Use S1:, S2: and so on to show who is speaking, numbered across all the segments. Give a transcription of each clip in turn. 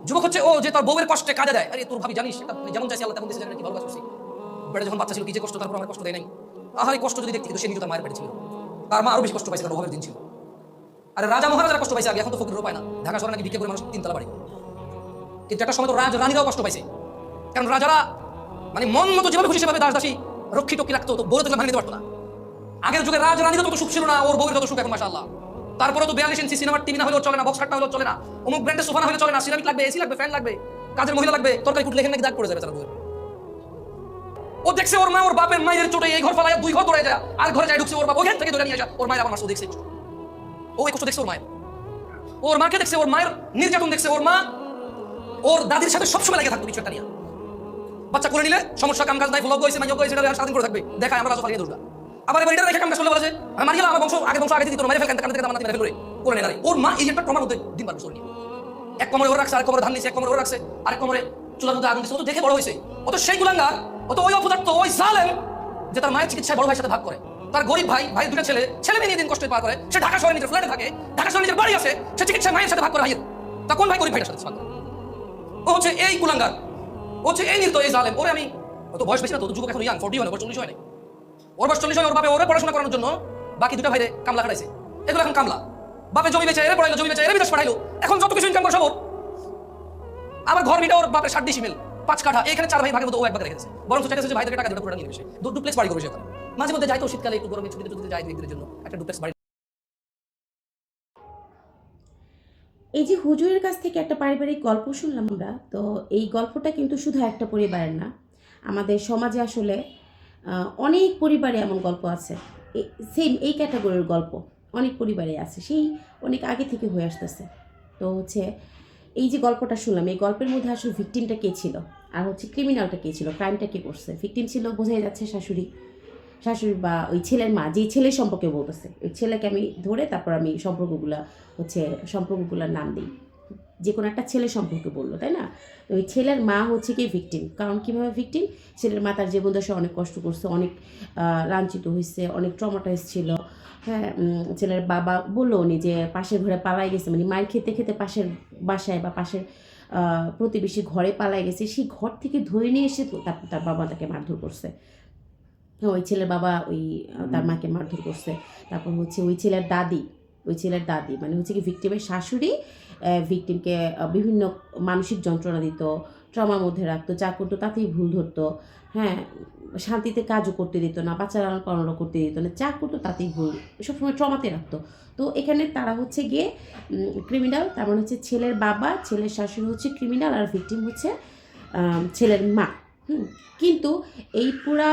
S1: যুবক হচ্ছে ও যে তার বউয়ের কষ্টে কাজে দেয়। আরে তোর ভাবি জানিস যেমন চাইছি আল্লাহ তেমন দিয়েছে, জানেন কি ভালো কাজ করছি। বেড়ে যখন বাচ্চা ছিল কি যে কষ্ট, তারপর আমার কষ্ট দেয় নাই। আহারে কষ্ট যদি দেখতে, কিন্তু সে নিজে তার মায়ের পেটে ছিল, তার মা আরো বেশি কষ্ট পাইছে, কারণ অভাবের দিন ছিল। আরে রাজা মহারাজারা কষ্ট পাইছে আগে, এখন তো ফকিরও পায় না। ঢাকা শহরে নাকি ভিক্ষে করে মানুষ 3 তলা বাড়ি। কিন্তু একটা সময় তো রানীরাও কষ্ট পাইছে, কারণ রাজারা মানে মন মতো যেভাবে খুশি সেভাবে দাস দাসী রক্ষী টক্ষী রাখতো, তো বউরে ভাঙে দিতে পারতো না। আগের যুগে রানীরা তো সুখ ছিল না, ওর বউয়ের যত সুখ এখন মাশাআল্লাহ। তারপরে তো 42 ইঞ্চি সিনেমার টিভি না হলেও চলে না, বক্স খাট না হলেও চলে না, অমুক ব্র্যান্ডের সোফা না হলে চলে না, সিরামিক লাগবে, এসি লাগবে, ফ্যান লাগবে, কাজের মহিলা লাগবে, তরকারি কুটলে এখানে নাকি দাগ পড়ে যাবে তার বউয়ের। ও দেখছে ওর মা ওর বাপের মায়ের চোটে এই ঘর ফালায় 2 ঘর দৌড়ে যায়, আর ঘরে যায় ঢুকছে ওর বাপ ওখান থেকে ধরে নিয়ে আসা, ওর মায়ের আবার মাসও দেখছে, ও এই কষ্ট দেখছে ওর মায়ের, ওর মাকে দেখছে, ওর মায়ের নির্যাতন দেখছে। ওর মা ওর দাদির সাথে সবসময় লেগে থাকতো কিছু একটা নিয়ে। বাচ্চা করে নিলে সমস্যা, কাম কাজ নাই, ফ্লগ হয়েছে, মাইয়া হয়েছে, এটা স্বাধীন করে থাকবে, দেখায় আমরা রাজা পালিয়ে দৌড়া। আবার এবার এটা রেখে কামটা চলে বলে যে আমি মারি গেলাম, আমার বংশ আগে দিত, মেরে ফেল, কান থেকে দাম মেরে ফেল করে নেই। ওর মা এই একটা ট্রমার মধ্যে দিন পার বছর নিয়ে এক কোমরে ওর রাখছে, আর কোমরে ধান নিছে, এক কোমরে ওর রাখছে, আরেক কোমরে চুলার মধ্যে আগুন দিছে। ও তো দেখে বড় হয়েছে, ও তো সেই গুলাঙ্গার, ও তো ওই অপদার্থ, ওই জালেম যে তার মায়ের চিকিৎসায় বড় ভাইয়ের সাথে ভাগ করে। তার গরিব ভাই দুটো ছেলে মেয়ে নিয়ে দিন কষ্ট পার করে। সে ঢাকা শহরে নিজের ফ্ল্যাটে থাকে, ঢাকা শহরে নিজের বাড়ি আছে, সে চিকিৎসা মায়ের সাথে ভাগ করে ভাইয়ের। তা কোন ভাই গরিব ভাইয়ের সাথে ভাগ করে? ও হচ্ছে এই কুলাঙ্গার, ও হচ্ছে এই নির্দয়, এই জালেম। ওরে আমি, ও তো বয়স বেশি না, তো যুবক এখন ইয়াং, 40 হয় না, 40 হয় না। ওর বয়স 40 হয়, ওর বাপে ওরে পড়াশোনা করানোর জন্য বাকি দুটো ভাইরে কামলা খাটাইছে। এগুলো এখন কামলা, বাপে জমি বেচে এরে পড়াইলো, জমি বেচে এরে বিদেশ পাঠাইলো, এখন যত কিছু ইনকাম করে সব ওর। আবার ঘর ভিটা ওর বাপের 60 ডিসিমিল 5 কাঠা, এখানে 4 ভাই ভাগের মতো ও এক ভাগে রেখেছে। বরং তো চাইছে যে ভাই থেকে টাকা দুটো পুরো নিয়ে গেছে, ডুপ্লেক্স বাড়ি করেছে ওখানে। মাঝে মধ্যে যাই তো শীতকালে একটু গরমে ছুটিতে যায় 2 দিনের জন্য একটা ডুপ্লেক্স বাড়ি।
S2: এই যে হুজুরের কাছ থেকে একটা পারিবারিক গল্প শুনলাম আমরা, তো এই গল্পটা কিন্তু শুধু একটা পরিবারের না, আমাদের সমাজে আসলে অনেক পরিবারে এমন গল্প আছে। সেম এই ক্যাটাগরির গল্প অনেক পরিবারে আছে, সেই অনেক আগে থেকে হয়ে আসতেছে। তো হচ্ছে এই যে গল্পটা শুনলাম, এই গল্পের মধ্যে আসলে ভিকটিমটা কে ছিল, আর হচ্ছে ক্রিমিনালটা কে ছিল, ক্রাইমটা কে করছে। ভিকটিম ছিল বোঝাই যাচ্ছে শাশুড়ি বা ওই ছেলের মা, যেই ছেলের সম্পর্কে বলতেছে, ওই ছেলেকে আমি ধরে তারপর আমি সম্পর্কগুলোর নাম দিই। যে কোনো একটা ছেলে সম্পর্কে বললো, তাই না? তো ওই ছেলের মা হচ্ছে কি ভিকটিম। কারণ কীভাবে ভিকটিম? ছেলের মা তার জীবনদশা অনেক কষ্ট করছে, অনেক লাঞ্ছিত হয়েছে, অনেক ট্রমাটাইজ ছিল। হ্যাঁ, ছেলের বাবা বললো উনি যে পাশের ঘরে পালাই গেছে, মানে মায়ের খেতে খেতে পাশের বাসায় বা পাশের প্রতিবেশী ঘরে পালাই গেছে, সেই ঘর থেকে ধরে নিয়ে এসে তারপর তার বাবা তাকে মারধর করছে। ওই ছেলের বাবা ওই তার মাকে মারধর করছে। তারপর হচ্ছে ওই ছেলের দাদি মানে হচ্ছে কি ভিকটিমের শাশুড়ি ভিকটিমকে বিভিন্ন মানসিক যন্ত্রণা দিত, ট্রমার মধ্যে রাখতো, যা করতো তাতেই ভুল ধরতো। হ্যাঁ, শান্তিতে কাজও করতে দিত না, বাচ্চা লালন পালনও করতে দিত না, যা করতো তাতেই ভুল, সবসময় ট্রমাতে রাখতো। তো এখানে তারা হচ্ছে গিয়ে ক্রিমিনাল, তার মানে হচ্ছে ছেলের বাবা, ছেলের শাশুড়ি হচ্ছে ক্রিমিনাল, আর ভিকটিম হচ্ছে ছেলের মা। কিন্তু এই পুরা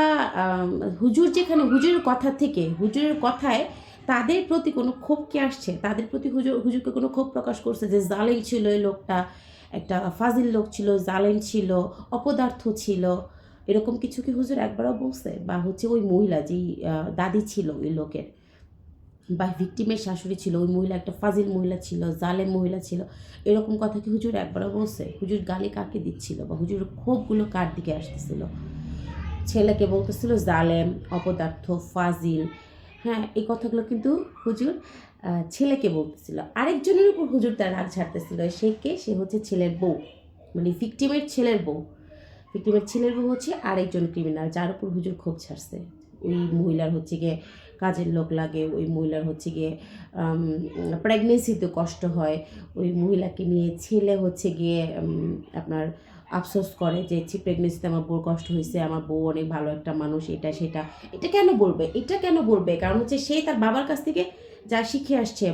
S2: হুজুর যেখানে হুজুরের কথা থেকে, হুজুরের কথায় তাদের প্রতি কোনো ক্ষোভ কি আসছে? তাদের প্রতি হুজুরকে কোনো ক্ষোভ প্রকাশ করছে যে জালেম ছিল এই লোকটা, একটা ফাজিল লোক ছিল, জালেম ছিল, অপদার্থ ছিল, এরকম কিছু কি হুজুর একবারও বলছে? বা হচ্ছে ওই মহিলা যেই দাদি ছিল ওই লোকের, বা ভিকটিমের শাশুড়ি ছিল, ওই মহিলা একটা ফাজিল মহিলা ছিল, জালেম মহিলা ছিল, এরকম কথা কি হুজুর একবারও বলছে? হুজুর গালি কাকে দিচ্ছিল, বা হুজুরের ক্ষোভগুলো কার দিকে আসতেছিল? ছেলেকে বলতেছিল জালেম, অপদার্থ, ফাজিল। হ্যাঁ, এই কথাগুলো কিন্তু হুজুর ছেলেকে বলতেছিল। আরেকজনের উপর হুজুর তার রাগ ছাড়তেছিল। সে হচ্ছে ছেলের বউ, মানে ভিকটিমের ছেলের বউ। ভিকটিমের ছেলের বউ হচ্ছে আরেকজন ক্রিমিনাল, যার উপর হুজুর ক্ষোভ ছাড়ছে। ওই মহিলার হচ্ছে গিয়ে কাজের লোক লাগে, ওই মহিলার হচ্ছে গিয়ে প্রেগনেন্সিতে কষ্ট হয়, ওই মহিলাকে নিয়ে ছেলে হচ্ছে গিয়ে আপনার আফসোস করে যে প্রেগনেন্সিতে আমার বউর কষ্ট হয়েছে, আমার বউ অনেক ভালো একটা মানুষ, এটা সেটা। এটা কেন বলবে? কারণ হচ্ছে সে তার বাবার কাছ থেকে যা শিখে আসছে,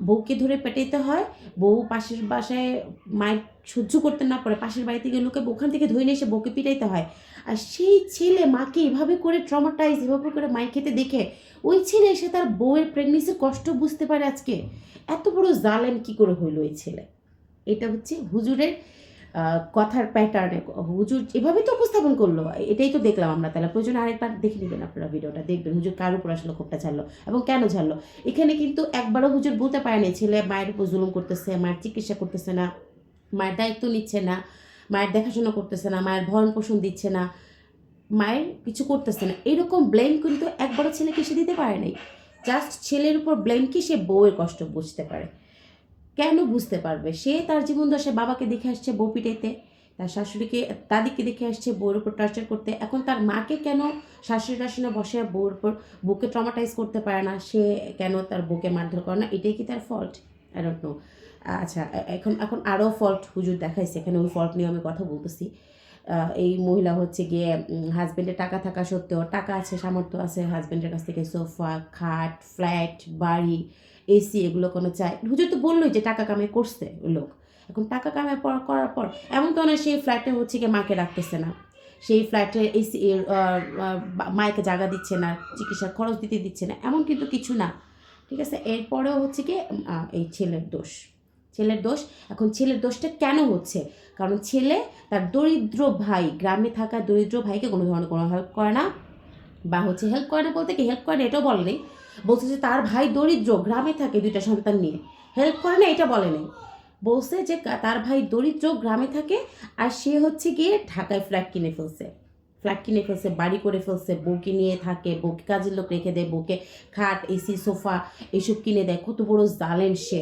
S2: বউকে ধরে পেটাইতে হয়, বউ পাশের বাসায় মায়ের সহ্য করতে না পারে, পাশের বাড়ি থেকে লোকে ওখান থেকে ধরে নিয়ে এসে বউকে পিটাইতে হয়। আর সেই ছেলে মাকে এভাবে করে ট্রমাটাইজ, এভাবে করে মায়ের খেতে দেখে ওই ছেলে এসে তার বউয়ের প্রেগনেন্সির কষ্ট বুঝতে পারে। আজকে এত বড় জালেম কি করে হইল ওই ছেলে? এটা হচ্ছে হুজুরের কথার প্যাটার্নে, হুজুর এভাবে তো উপস্থাপন করলো। এটাই তো দেখলাম আমরা। তাহলে প্রয়োজনে আরেকবার দেখে নেবেন, আপনারা ভিডিওটা দেখবেন হুজুর কার উপর আসলে ক্ষোভটা ছাড়লো এবং কেন ছাড়লো। এখানে কিন্তু একবারও হুজুর বলতে পারেনি ছেলে মায়ের উপর জুলুম করতেছে, মায়ের চিকিৎসা করতেছে না, মায়ের দায়িত্ব নিচ্ছে না, মায়ের দেখাশোনা করতেছে না, মায়ের ভরণ পোষণ দিচ্ছে না, মায়ের কিছু করতেছে না, এরকম ব্লেম কিন্তু একবারও ছেলেকে সে দিতে পারে নাই। জাস্ট ছেলের উপর ব্লেম কি সে বউয়ের কষ্ট বুঝতে পারে। কেন বুঝতে পারবে? সে তার জীবন দশায় বাবাকে দেখে আসছে বউ পিটাইতে, তার শাশুড়িকে দাদিকে দেখে আসছে বউর উপর টর্চার করতে। এখন তার মাকে কেন শাশুড়ির আসনে বসে বউর উপর বউকে ট্রমাটাইজ করতে পারে না? সে কেন তার বউকে মারধর করে না? এটাই কি তার ফল্ট? I don't know. আচ্ছা, এখন এখন আরও ফল্ট হুজুর দেখাইছে, এখানে ওই ফল্ট নিয়ে আমি কথা বলতেছি। এই মহিলা হচ্ছে গিয়ে হাজব্যান্ডের টাকা থাকা সত্ত্বেও, টাকা আছে, সামর্থ্য আছে, হাজব্যান্ডের কাছ থেকে সোফা, খাট, ফ্ল্যাট, বাড়ি, এসি এগুলো কোনো চাই। হুজুর তো বললোই যে টাকা কামাই করছে ওই লোক। এখন টাকা কামাই করার পর এমন তো না সেই ফ্ল্যাটে হচ্ছে গিয়ে মাকে রাখতেছে না, সেই ফ্ল্যাটে এসি মায়েকে জায়গা দিচ্ছে না, চিকিৎসার খরচ দিতে দিচ্ছে না, এমন কিন্তু কিছু না। ঠিক আছে, এরপরেও হচ্ছে কি এই ছেলের দোষ, ছেলের দোষ। এখন ছেলের দোষটা কেন হচ্ছে? কারণ ছেলে তার দরিদ্র ভাই, গ্রামে থাকা দরিদ্র ভাইকে কোনো ধরনের কোনো হেল্প করে না, বা হচ্ছে হেল্প করে না বলতে কি হেল্প করে না এটাও বলে নেই, বলছে যে তার ভাই দরিদ্র, গ্রামে থাকে 2টা সন্তান নিয়ে, হেল্প করে না এটা বলে নেই, বলছে যে তার ভাই দরিদ্র, গ্রামে থাকে, আর সে হচ্ছে গিয়ে ঢাকায় ফ্ল্যাট কিনে ফেলছে, ফ্ল্যাট কিনে ফেলছে, বাড়ি করে ফেলছে, বউকে নিয়ে থাকে, বউকে কাজের লোক রেখে দেয়, বউকে খাট, এসি, সোফা এসব কিনে দেয়। কত বড় জালেম সে!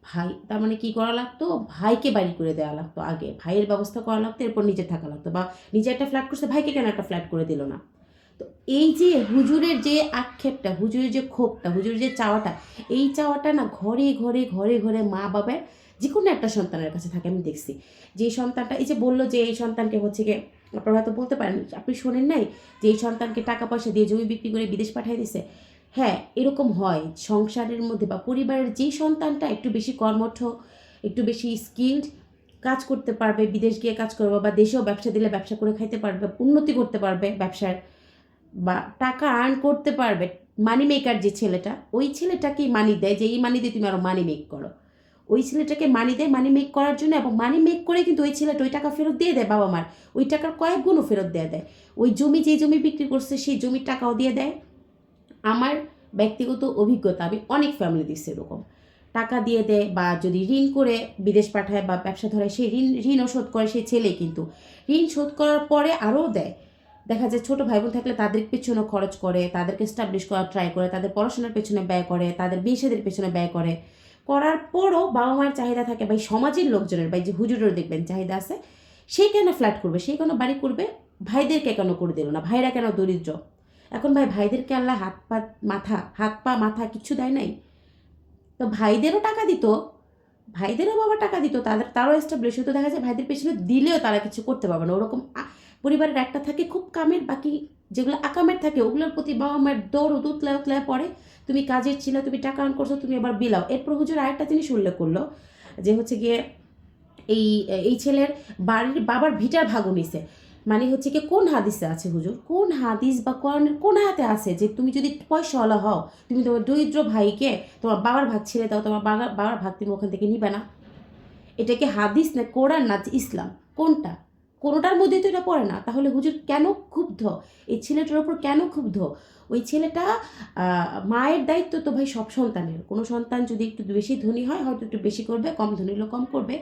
S2: ভাই তার মানে কী করা লাগতো? ভাইকে বাড়ি করে দেওয়া লাগতো, আগে ভাইয়ের ব্যবস্থা করা লাগতো, এরপর নিজে থাকা লাগতো, বা নিজে একটা ফ্ল্যাট করছে, ভাইকে কেন একটা ফ্ল্যাট করে দিল না? তো এই যে হুজুরের যে আক্ষেপটা, হুজুরের যে ক্ষোভটা, হুজুরের যে চাওয়াটা, এই চাওয়াটা না ঘরে ঘরে ঘরে ঘরে মা বাবার যে কোনো একটা সন্তানের কাছে থাকে। আমি দেখছি যে সন্তানটা, এই যে বললো যে এই সন্তানকে হচ্ছে গিয়ে, আপনারা হয়তো বলতে পারেন, আপনি শোনেন নাই যে এই সন্তানকে টাকা পয়সা দিয়ে জমি বিক্রি করে বিদেশ পাঠিয়ে দিছে। হ্যাঁ, এরকম হয় সংসারের মধ্যে, বা পরিবারের যেই সন্তানটা একটু বেশি কর্মঠ, একটু বেশি স্কিল্ড, কাজ করতে পারবে, বিদেশ গিয়ে কাজ করবে, বা দেশেও ব্যবসা দিলে ব্যবসা করে খাইতে পারবে, উন্নতি করতে পারবে ব্যবসার, বা টাকা আর্ন করতে পারবে, মানি মেকার যে ছেলেটা, ওই ছেলেটাকেই মানি দেয় যে এই মানি দিয়ে তুমি আরও মানি মেক করো। ওই ছেলেটাকে মানি দেয় মানি মেক করার জন্য, এবং মানি মেক করে কিন্তু ওই ছেলেটা ওই টাকা ফেরত দিয়ে দেয় বাবা মার, ওই টাকার কয়েক গুণও ফেরত দিয়ে দেয়। ওই জমি, যেই জমি বিক্রি করছে সেই জমির টাকাও দিয়ে দেয়। আমার ব্যক্তিগত অভিজ্ঞতা, আমি অনেক ফ্যামিলি দিচ্ছি এরকম, টাকা দিয়ে দেয়, বা যদি ঋণ করে বিদেশ পাঠায় বা ব্যবসা ধরে, সেই ঋণও শোধ করে সেই ছেলে, কিন্তু ঋণ শোধ করার পরে আরও দেয়। দেখা যায় ছোটো ভাই বোন থাকলে তাদের পেছনে খরচ করে, তাদেরকে স্টাবলিশ করার ট্রাই করে, তাদের পড়াশোনার পেছনে ব্যয় করে, তাদের বিয়ে পেছনে ব্যয় করে, করার পরও বাবা মায়ের চাহিদা থাকে, ভাই সমাজের লোকজনের, ভাই যে হুজুরের দেখবেন চাহিদা আছে, সে কেন ফ্ল্যাট করবে, সে কেন বাড়ি করবে, ভাইদেরকে কেন করে দিল না, ভাইরা কেন দরিদ্র? এখন ভাই ভাইদেরকে আল্লাহ হাত পা মাথা কিচ্ছু দেয় নাই? তো ভাইদেরও টাকা দিত, ভাইদেরও বাবা টাকা দিত, তারও এস্টাবলিশ হতো। দেখা যায় ভাইদের পেছনে দিলেও তারা কিছু করতে পারবে না। ওরকম পরিবারের একটা থাকে খুব কামের, বাকি যেগুলো আকামের থাকে ওগুলোর প্রতি বাবা মায়ের দৌড় উতলায় উতলায় পড়ে। তুমি কাজের ছিল, তুমি টাকা আর্ন করছো, তুমি এবার বিলাও। এরপর হুজুর আরেকটা জিনিস উল্লেখ করলো, যে হচ্ছে গিয়ে এই এই ছেলের বাড়ির বাবার ভিটার ভাগও নিছে। মানে হচ্ছে কি, কোন হাদিসে আছে হুজুর, কোন হাদিস বা কোন আয়াতে আছে যে তুমি যদি পয়সাওয়ালা হও, তুমি তোমার দরিদ্র ভাইকে তোমার বাবার ভাগ ছেড়ে দাও, তোমার বাবার ভাগ তুমি ওখান থেকে নিবে না? এটা কি হাদিস না কোরআন না ইসলাম? কোনটা? কোনোটার মধ্যেই তো এটা পড়ে না। তাহলে হুজুর কেন ক্ষুব্ধ? এই ছেলেটার ওপর কেন ক্ষুব্ধ? ওই ছেলেটা, মায়ের দায়িত্ব তো ভাই সব সন্তানের। কোনো সন্তান যদি একটু বেশি ধনী হয় হয়তো একটু বেশি করবে, কম ধনী হলে কম করবে,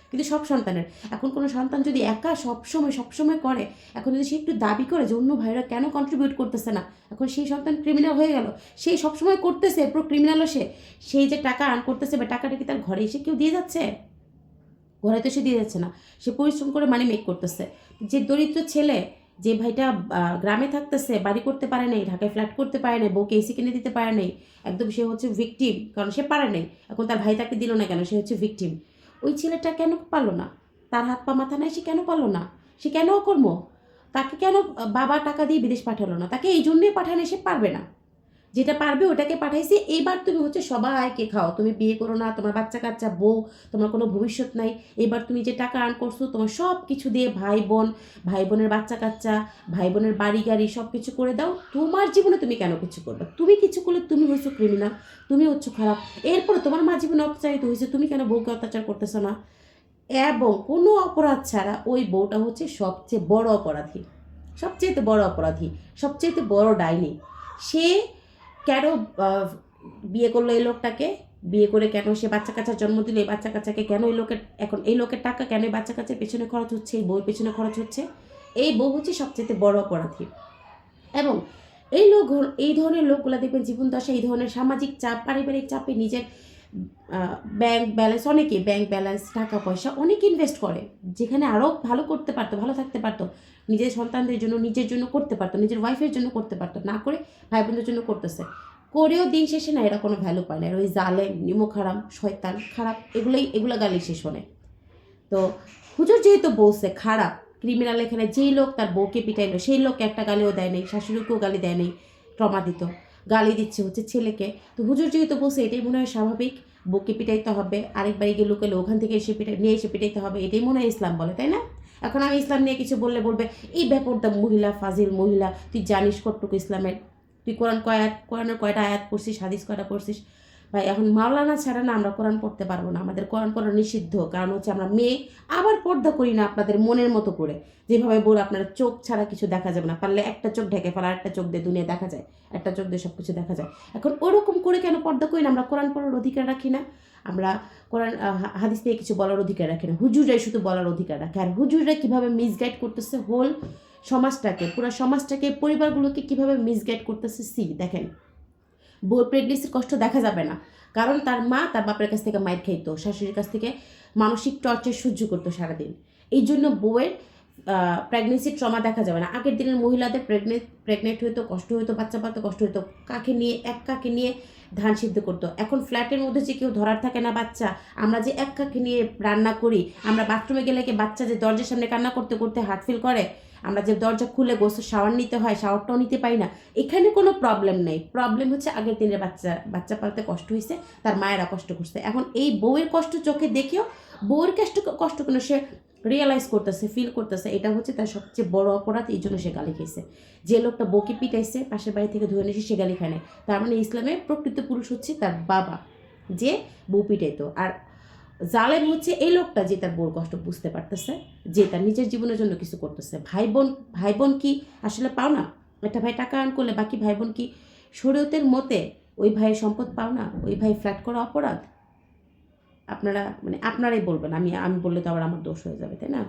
S2: কিন্তু সব সন্তানের। এখন কোনো সন্তান যদি একা সবসময় করে, এখন যদি সে একটু দাবি করে যে অন্য ভাইরা কেন কন্ট্রিবিউট করতেছে না, এখন সেই সন্তান ক্রিমিনাল হয়ে গেল। সেই সবসময় করতেছে, পুরো ক্রিমিনালও সে। সেই যে টাকা আর্ন করতেছে বা টাকাটা কি তার ঘরে এসে কেউ দিয়ে যাচ্ছে? ঘরে তো সে দিয়ে যাচ্ছে না, সে পরিশ্রম করে মানি মেক করতেছে। যে দরিদ্র ছেলে, যে ভাইটা গ্রামে থাকতেছে, বাড়ি করতে পারে নাই, ঢাকায় ফ্ল্যাট করতে পারে নাই, বউকে এসি কিনে দিতে পারে নাই, একদম সে হচ্ছে ভিকটিম, কারণ সে পারে নাই। এখন তার ভাই তাকে দিল না কেন? সে হচ্ছে ভিকটিম। ওই ছেলেটা কেন পারলো না? তার হাত পা মাথা নাই, সে কেন পারলো না? সে কেন অকর্ম? তাকে কেন বাবা টাকা দিয়ে বিদেশ পাঠালো না? তাকে এই জন্যই পাঠানো, সে পারবে না। যেটা পারবে ওটাকে পাঠাইছি, এইবার তুমি হচ্ছে সবাইকে খাও, তুমি বিয়ে করো না, তোমার বাচ্চা কাচ্চা বউ, তোমার কোনো ভবিষ্যৎ নাই। এবার তুমি যে টাকা আর্ন করছো তোমার সব কিছু দিয়ে ভাই বোনের বাচ্চা কাচ্চা, ভাই বোনের বাড়ি গাড়ি সব কিছু করে দাও। তোমার জীবনে তুমি কেন কিছু করবে? তুমি কিছু করলে তুমি হচ্ছ ক্রিমিনাল, তুমি হচ্ছ খারাপ। এরপরে তোমার মা জীবনে অত্যাচারিত হয়েছে, তুমি কেন বউকে অত্যাচার করতেছো না? এবং কোনো অপরাধ ছাড়া ওই বউটা হচ্ছে সবচেয়ে বড় অপরাধী, সবচেয়ে বড় অপরাধী, সবচেয়ে বড় ডাইনি। সে কেন বিয়ে করলো এই লোকটাকে? বিয়ে করে কেন সে বাচ্চা কাচ্চার জন্ম দিল? এই বাচ্চা কাচ্চাকে কেন এই লোকের, এখন এই লোকের টাকা কেন এই বাচ্চা কাচ্চার পেছনে খরচ হচ্ছে, এই বউয়ের পেছনে খরচ হচ্ছে? এই বউ হচ্ছে সবচেয়ে বড় অপরাধী। এবং এই ধরনের লোকগুলো দেখবেন জীবন দশা এই ধরনের সামাজিক চাপ, পারিবারিক চাপে নিজের ব্যাংক ব্যালেন্স, অনেকে ব্যাংক ব্যালেন্স টাকা পয়সা অনেক ইনভেস্ট করে, যেখানে আরও ভালো করতে পারতো, ভালো থাকতে পারতো, নিজের সন্তানদের জন্য, নিজের জন্য করতে পারতো, নিজের ওয়াইফের জন্য করতে পারতো, না করে ভাই বোনদের জন্য করতেছে। করেও দিন শেষে না এরা কোনো ভ্যালু পায় না, এরা ওই জালেম, নিমক হারাম, শয়তান, খারাপ, এগুলো গালি শেষ শোনে। তো হুজুর যেহেতু বলছে খারাপ ক্রিমিনাল, এখানে যেই লোক তার বউকে পিটাইলো সেই লোককে একটা গালিও দেয় নেই, শাশুড়িকেও গালি দেয় নেই, ট্রমা দিত, গালি দিচ্ছে হচ্ছে ছেলেকে। তো হুজুর যেহেতু বলছে এটাই মনে হয় স্বাভাবিক, বউকে পিটাইতে হবে, আরেকবার গিয়ে লুকালে ওখান থেকে এসে নিয়ে এসে পিটাইতে হবে, এটাই মনে হয় ইসলাম বলে, তাই না? এখন আমি ইসলাম নিয়ে কিছু বললে বলবে এই ব্যাপারটা মহিলা, ফাজিল মহিলা, তুই জানিস কতটুকু ইসলামের, তুই কোরআনের কয়টা আয়াত পড়ছিস, হাদিস কয়টা পড়ছিস। ভাই এখন মাওলানা ছাড়া না আমরা কোরআন পড়তে পারবো না, আমাদের কোরআন পড়া নিষিদ্ধ, কারণ হচ্ছে আমরা মেয়ে, আবার পর্দা করি না আপনাদের মনের মতো করে, যেভাবে বলে আপনারা চোখ ছাড়া কিছু দেখা যাবে না, পারলে একটা চোখ ঢেকে ফেলা, একটা চোখ দিয়ে দুনিয়া দেখা যায়, একটা চোখ দিয়ে সব কিছু দেখা যায়। এখন ওরকম করে কেন পর্দা করি না? আমরা কোরআন পড়ার অধিকার রাখি না, আমরা কোরআন হাদিস নিয়ে কিছু বলার অধিকার রাখি না, হুজুরাই শুধু বলার অধিকার রাখে। আর হুজুররা কীভাবে মিসগাইড করতেছে হোল সমাজটাকে, পুরো সমাজটাকে, পরিবারগুলোকে কীভাবে মিসগাইড করতেছে দেখেন। বউর প্রেগনেন্সির কষ্ট দেখা যাবে না, কারণ তার মা তার বাপের কাছ থেকে মাইর খাইতো, শাশুড়ির কাছ থেকে মানসিক টর্চার সহ্য করতো সারাদিন, এই জন্য বউয়ের প্রেগনেন্সির ট্রমা দেখা যাবে না। আগের দিনের মহিলাদের প্রেগনেন্ট হইতো, কষ্ট হইতো, বাচ্চা পালতে কষ্ট হইতো, কাকে নিয়ে ধান সিদ্ধ করতো। এখন ফ্ল্যাটের মধ্যে যে কেউ ধরার থাকে না বাচ্চা, আমরা যে এক কাকে নিয়ে রান্না করি, আমরা বাথরুমে গেলে কি বাচ্চা যে দরজার সামনে কান্না করতে করতে হার্ট ফিল করে, আমরা যে দরজা খুলে গোসল শাওয়ার নিতে হয়, শাওয়ারটাও নিতে পারি না, এখানে কোনো প্রবলেম নেই। প্রবলেম হচ্ছে আগের দিনের বাচ্চা পালতে কষ্ট হয়েছে, তার মায়েরা কষ্ট করছে। এখন এই বউয়ের কষ্ট চোখে দেখেও বউয়ের কষ্ট কেন সে রিয়েলাইজ করতেছে, ফিল করতেছে, এটা হচ্ছে তার সবচেয়ে বড় অপরাধ, এই জন্য সে গালি খেয়েছে। যে লোকটা বউকে পিটাইছে, পাশের বাড়ি থেকে ধরে নিয়েছে, সে গালি খায় না। তার মানে ইসলামে প্রকৃত পুরুষ হচ্ছে তার বাবা, যে বউ পিটাইতো। আর জালেম হচ্ছে এই লোকটা যে তার বউর কষ্ট বুঝতে পারতেছে, যে তার নিজের জীবনের জন্য কিছু করতেছে। ভাই বোন কি আসলে পাও না? একটা ভাই টাকা আর্ন করলে বাকি ভাই বোন কি শরীয়তের মতে ওই ভাইয়ের সম্পদ পাও না? ওই ভাই ফ্ল্যাট করা অপরাধ? আপনারাই বলবেন, আমি বললে তো আবার আমার দোষ হয়ে যাবে, তাই না?